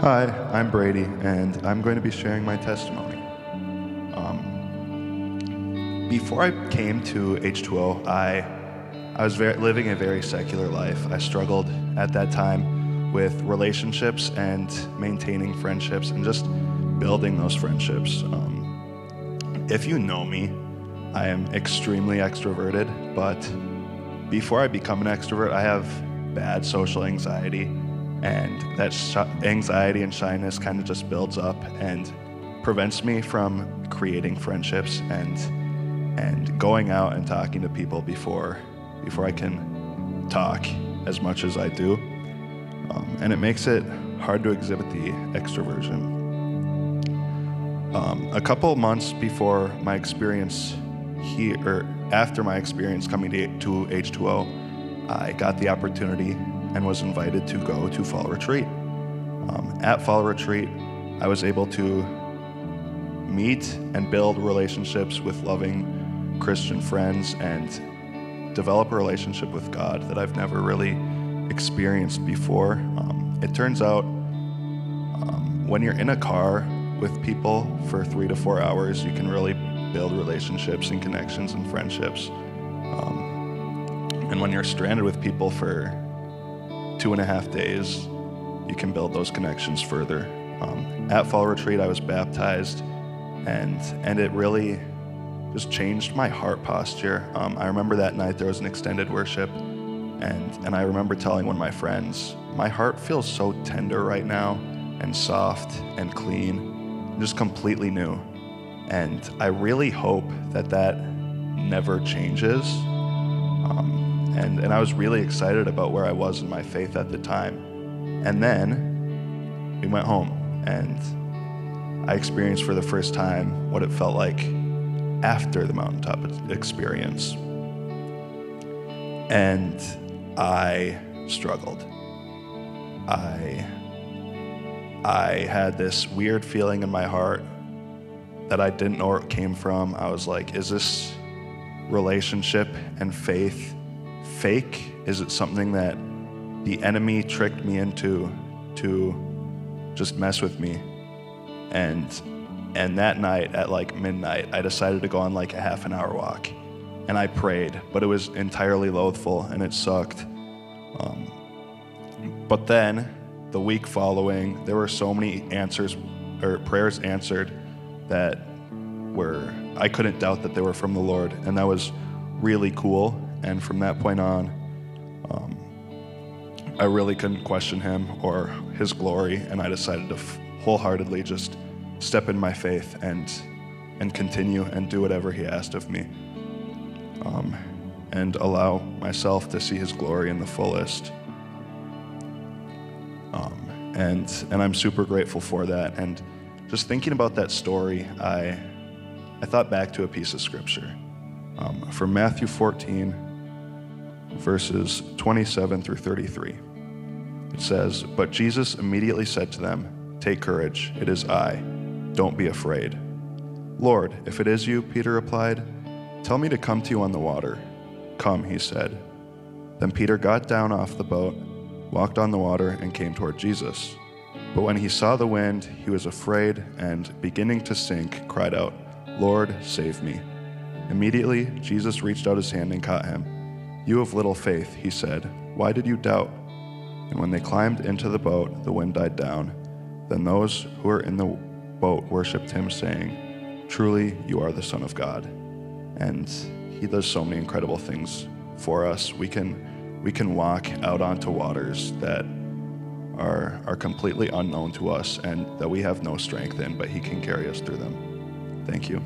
Hi, I'm Brady, and I'm going to be sharing my testimony. Before I came to H2O, I was living a very secular life. I struggled at that time with relationships and maintaining friendships and just building those friendships. If you know me, I am extremely extroverted, but before I become an extrovert, I have bad social anxiety. And that anxiety and shyness kind of just builds up and prevents me from creating friendships and going out and talking to people before I can talk as much as I do. And it makes it hard to exhibit the extroversion. A couple months before my experience here, or after my experience coming to H2O, I got the opportunity and was invited to go to fall retreat. At fall retreat, I was able to meet and build relationships with loving Christian friends and develop a relationship with God that I've never really experienced before. It turns out when you're in a car with people for 3 to 4 hours, you can really build relationships and connections and friendships. And when you're stranded with people for 2.5 days, you can build those connections further. At fall retreat, I was baptized, and it really just changed my heart posture. I remember that night there was an extended worship, and I remember telling one of my friends, my heart feels so tender right now, and soft and clean, just completely new. And I really hope that never changes. And I was really excited about where I was in my faith at the time. And then we went home, and I experienced for the first time what it felt like after the mountaintop experience. And I struggled. I had this weird feeling in my heart that I didn't know where it came from. I was like, is this relationship and faith fake? Is it something that the enemy tricked me into to just mess with me? And that night at like midnight, I decided to go on like a half an hour walk, and I prayed, but it was entirely loathful and it sucked. But then the week following, there were so many prayers answered that I couldn't doubt that they were from the Lord, and that was really cool. And from that point on, I really couldn't question him or his glory, and I decided to wholeheartedly just step in my faith and continue and do whatever he asked of me, and allow myself to see his glory in the fullest. And I'm super grateful for that. And just thinking about that story, I thought back to a piece of scripture from Matthew 14, verses 27 through 33. It says, "But Jesus immediately said to them, 'Take courage, it is I. Don't be afraid.' 'Lord, if it is you,' Peter replied, 'tell me to come to you on the water.' 'Come,' he said. Then Peter got down off the boat, walked on the water, and came toward Jesus. But when he saw the wind, he was afraid, and beginning to sink, cried out, 'Lord, save me.' Immediately, Jesus reached out his hand and caught him. 'You of little faith,' he said, 'why did you doubt?' And when they climbed into the boat, the wind died down. Then those who were in the boat worshipped him, saying, 'Truly, you are the Son of God.'" And he does so many incredible things for us. We can walk out onto waters that are completely unknown to us and that we have no strength in, but he can carry us through them. Thank you.